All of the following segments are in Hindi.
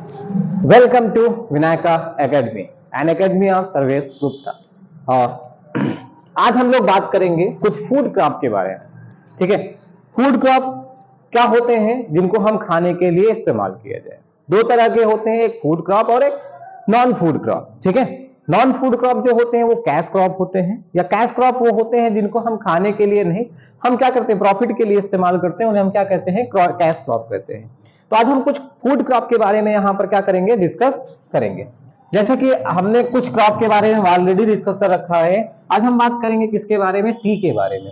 Welcome to Vinayaka academy, an academy of Sarvesh Gupta. और आज हम लोग बात करेंगे कुछ फूड क्रॉप के बारे में। ठीक है, फूड क्रॉप क्या होते हैं जिनको हम खाने के लिए इस्तेमाल किया जाए। दो तरह के होते हैं, एक फूड क्रॉप और एक नॉन फूड क्रॉप। ठीक है, नॉन फूड क्रॉप जो होते हैं वो कैश क्रॉप होते हैं, या कैश क्रॉप वो होते हैं जिनको हम खाने के लिए नहीं, हम क्या करते हैं, प्रॉफिट के लिए इस्तेमाल करते हैं, उन्हें हम क्या कहते हैं, कैश क्रॉप कहते हैं। तो आज हम कुछ फूड क्रॉप के बारे में यहां पर क्या करेंगे, डिस्कस करेंगे। जैसे कि हमने कुछ क्रॉप के बारे में ऑलरेडी डिस्कस कर रखा है। आज हम बात करेंगे किसके बारे में, टी के बारे में।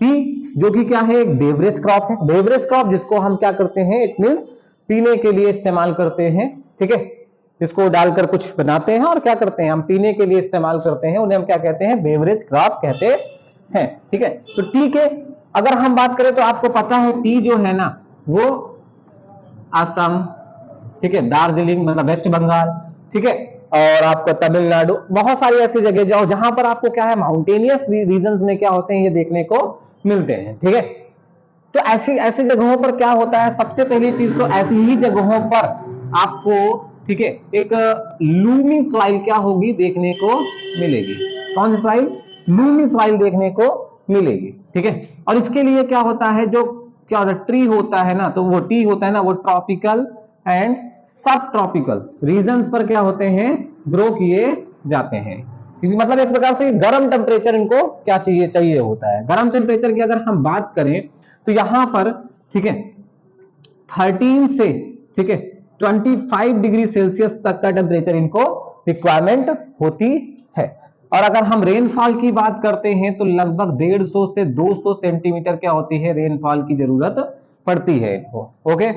टी जो कि क्या है, एक बेवरेज क्रॉप है। बेवरेज क्रॉप जिसको हम क्या करते हैं, इट मींस पीने के लिए इस्तेमाल करते हैं। ठीक है, इसको डालकर कुछ बनाते हैं और क्या करते हैं, हम पीने के लिए इस्तेमाल करते हैं, उन्हें हम क्या कहते हैं, बेवरेज क्रॉप कहते हैं। ठीक है, तो टी के अगर हम बात करें तो आपको पता है टी जो है ना वो असम, ठीक है, दार्जिलिंग मतलब वेस्ट बंगाल, ठीक है, और आपका तमिलनाडु, बहुत सारी ऐसी जगह जाओ जहां पर आपको क्या है, माउंटेनियस रीजन्स में क्या होते हैं, ये देखने को मिलते हैं। ठीक है, तो ऐसी ऐसी जगहों पर क्या होता है, सबसे पहली चीज तो ऐसी ही जगहों पर आपको, ठीक है, एक लूमी सॉइल क्या होगी, देखने को मिलेगी। कौन सी सॉइल, लूमी सॉइल देखने को मिलेगी। ठीक है, और इसके लिए क्या होता है, जो क्या होता है, ट्री होता है ना, तो वो टी होता है ना, वो ट्रॉपिकल एंड सब ट्रॉपिकल रीजन्स पर क्या होते हैं, ग्रो किए जाते हैं। क्योंकि मतलब एक प्रकार से गर्म टेम्परेचर इनको क्या चाहिए चाहिए होता है। गर्म टेम्परेचर की अगर हम बात करें तो यहां पर, ठीक है, 13 से, ठीक है, 25 डिग्री सेल्सियस तक का टेम्परेचर इनको रिक्वायरमेंट होती है। और अगर हम रेनफॉल की बात करते हैं तो लगभग 150 से 200 सेंटीमीटर क्या होती है, रेनफॉल की जरूरत पड़ती है इनको। ओके,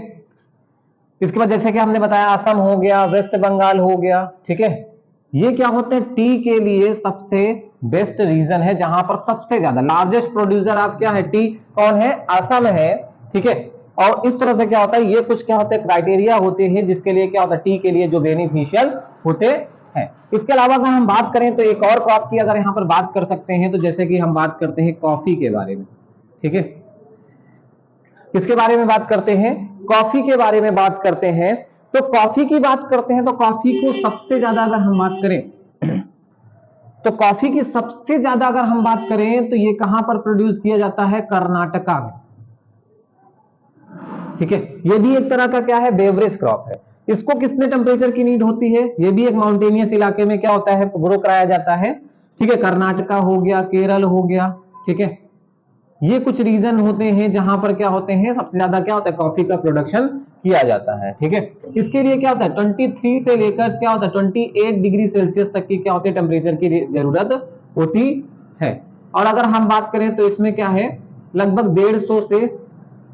इसके बाद जैसे कि हमने बताया असम हो गया, वेस्ट बंगाल हो गया, ठीक है, ये क्या होते हैं, टी के लिए सबसे बेस्ट रीजन है, जहां पर सबसे ज्यादा लार्जेस्ट प्रोड्यूसर आप क्या है, टी कौन है, असम है। ठीक है, और इस तरह से क्या होता है, ये कुछ क्या होता है, क्राइटेरिया होते हैं जिसके लिए क्या होता है, टी के लिए जो बेनिफिशियल होते हैं। इसके अलावा अगर हम बात करें तो एक और क्रॉप की अगर यहां पर बात कर सकते हैं, तो जैसे कि हम बात करते हैं कॉफी के बारे में। ठीक है, किसके बारे में बात करते हैं, कॉफी के बारे में बात करते हैं। तो कॉफी की बात करते हैं तो कॉफी को सबसे ज्यादा अगर हम बात करें तो कॉफी की सबसे ज्यादा अगर हम बात करें तो ये कहां पर प्रोड्यूस किया जाता है, कर्नाटका में। ठीक है, ये भी एक तरह का क्या है, बेवरेज क्रॉप है। इसको कितने टेम्परेचर की नीड होती है, ये भी एक माउंटेनियस इलाके में क्या होता है, ग्रो कराया जाता है। ठीक है, कर्नाटका हो गया, केरल हो गया, ठीक है, ये कुछ रीजन होते हैं जहां पर क्या होते हैं, सबसे ज्यादा क्या होता है, कॉफी का प्रोडक्शन किया जाता है। ठीक है, इसके लिए क्या होता है, 23 से लेकर क्या होता है, 28 डिग्री सेल्सियस तक की क्या होती है, टेम्परेचर की जरूरत होती है। और अगर हम बात करें तो इसमें क्या है, लगभग 150 से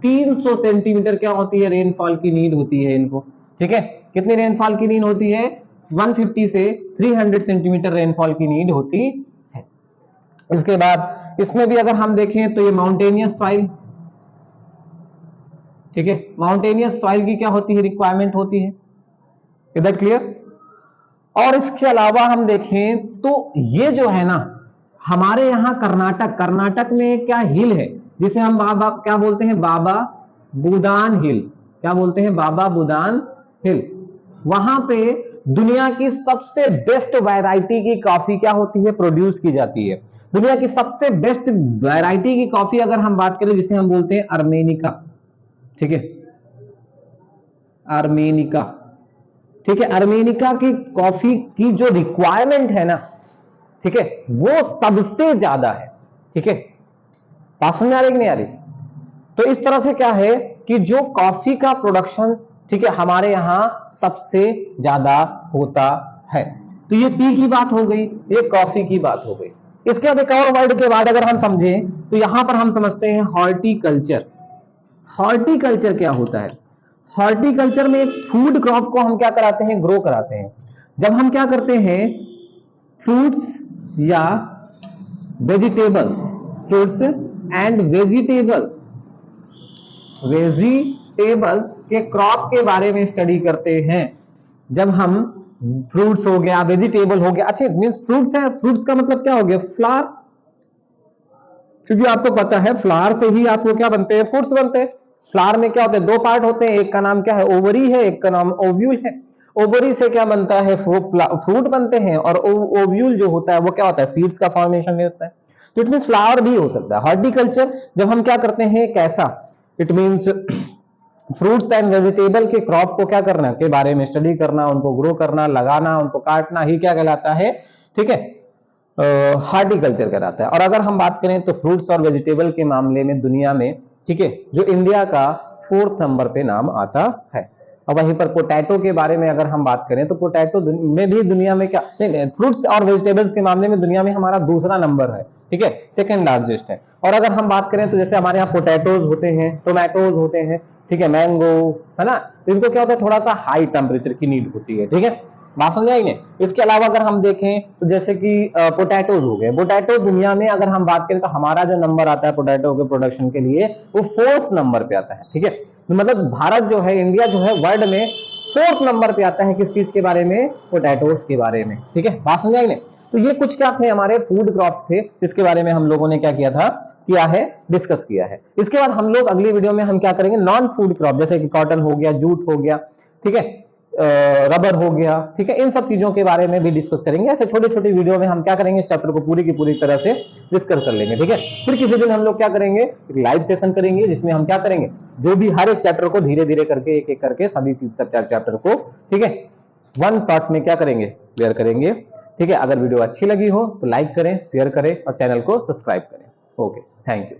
300 सेंटीमीटर क्या होती है, रेनफॉल की नीड होती है इनको। ठीक है, कितनी रेनफॉल की नीड होती है, 150 से 300 सेंटीमीटर रेनफॉल की नीड होती है। इसके बाद इसमें भी अगर हम देखें तो ये माउंटेनियस सॉइल, ठीक है, माउंटेनियस सॉइल की क्या होती है, रिक्वायरमेंट होती है। Is that clear. और इसके अलावा हम देखें तो ये जो है ना, हमारे यहां कर्नाटक, कर्नाटक में क्या हिल है जिसे हम बाबा क्या बोलते हैं, बाबा बुदान हिल। क्या बोलते हैं, बाबा बुदान हिल। वहां पे दुनिया की सबसे बेस्ट वैरायटी की कॉफी क्या होती है, प्रोड्यूस की जाती है। दुनिया की सबसे बेस्ट वैरायटी की कॉफी अगर हम बात करें जिसे हम बोलते हैं अर्मेनिका। ठीक है, अर्मेनिका। ठीक है, अर्मेनिका की कॉफी की जो रिक्वायरमेंट है ना, ठीक है, वो सबसे ज्यादा है। ठीक है, बात समझ आ रही कि नहीं आ रही। तो इस तरह से क्या है कि जो कॉफी का प्रोडक्शन, ठीक है, हमारे यहां सबसे ज्यादा होता है। तो ये टी की बात हो गई, ये कॉफी की बात हो गई। इसके बाद एक और वर्ड के बाद अगर हम समझें तो यहां पर हम समझते हैं हॉर्टिकल्चर। हॉर्टिकल्चर क्या होता है, हॉर्टिकल्चर में एक फूड क्रॉप को हम क्या कराते हैं, ग्रो कराते हैं। जब हम क्या करते हैं, फ्रूट्स या vegetable, fruits and vegetable, vegetable के क्रॉप के बारे में स्टडी करते हैं। जब हम फ्रूट्स हो गया, वेजिटेबल हो गया, अच्छा मींस फ्रूट्स है, फ्रूट्स का मतलब क्या हो गया, फ्लावर। क्योंकि आपको पता है फ्लावर से ही आपको क्या बनते हैं, फ्रूट्स बनते हैं। फ्लावर में क्या होते हैं, दो पार्ट होते हैं, एक का नाम क्या है, ओवरी है, एक का नाम ओव्यूल है। ओवरी से क्या बनता है, फ्रूट बनते हैं, और ओव्यूल जो होता है वो क्या होता है, सीड्स का फॉर्मेशन में होता है। तो इट मीन्स फ्लावर भी हो सकता है। हॉर्टिकल्चर जब हम क्या करते हैं, कैसा, it means fruits and vegetable के क्रॉप को क्या करना के बारे में स्टडी करना, उनको ग्रो करना, लगाना, उनको काटना ही क्या कहलाता है, ठीक है, हार्टिकल्चर कहलाता है। और अगर हम बात करें तो फ्रूट्स और वेजिटेबल के मामले में दुनिया में, ठीक है, जो इंडिया का 4th नंबर पे नाम आता है। और वहीं पर पोटैटो के बारे में अगर हम बात करें तो पोटैटो में भी दुनिया में क्या, फ्रूट्स और वेजिटेबल्स के मामले में दुनिया में हमारा दूसरा नंबर है, ठीक है, सेकंड लार्जेस्ट है। और अगर हम बात करें तो जैसे हमारे यहाँ पोटैटोज होते हैं, टोमेटोज होते हैं, ठीक है, मैंगो, है ना, तो इनको क्या होता है, थोड़ा सा हाई टेम्परेचर की नीड होती है, ठीक है, बात समझ आई नहीं। इसके अलावा अगर हम देखें तो जैसे कि पोटैटोज हो गए, पोटैटो दुनिया में अगर हम बात करें तो हमारा जो नंबर आता है पोटैटो के प्रोडक्शन के लिए वो 4th नंबर पे आता है, ठीक है। मतलब भारत जो है, इंडिया जो है, वर्ल्ड में 4th नंबर पे आता है किस चीज के बारे में, पोटैटोज के बारे में, ठीक है, बात समझ आई नहीं। तो ये कुछ क्या थे, हमारे फूड क्रॉप्स थे, जिसके बारे में हम लोगों ने क्या किया है, डिस्कस किया है। इसके बाद हम लोग अगली वीडियो में हम क्या करेंगे, नॉन फूड क्रॉप, जैसे कि कॉटन हो गया, जूट हो गया, ठीक है, रबर हो गया, ठीक है, इन सब चीजों के बारे में भी डिस्कस करेंगे। ऐसे छोटे छोटे वीडियो में हम क्या करेंगे, इस चैप्टर को पूरी की पूरी तरह से डिस्कस कर लेंगे, ठीक है। फिर किसी दिन हम लोग क्या करेंगे, एक लाइव सेशन करेंगे, जिसमें हम क्या करेंगे, जो भी हर एक चैप्टर को धीरे धीरे करके, एक एक करके सभी चैप्टर को, ठीक है, वन शॉट में क्या करेंगे, क्लियर करेंगे, ठीक है। अगर वीडियो अच्छी लगी हो तो लाइक करें, शेयर करें और चैनल को सब्सक्राइब करें। Okay, thank you.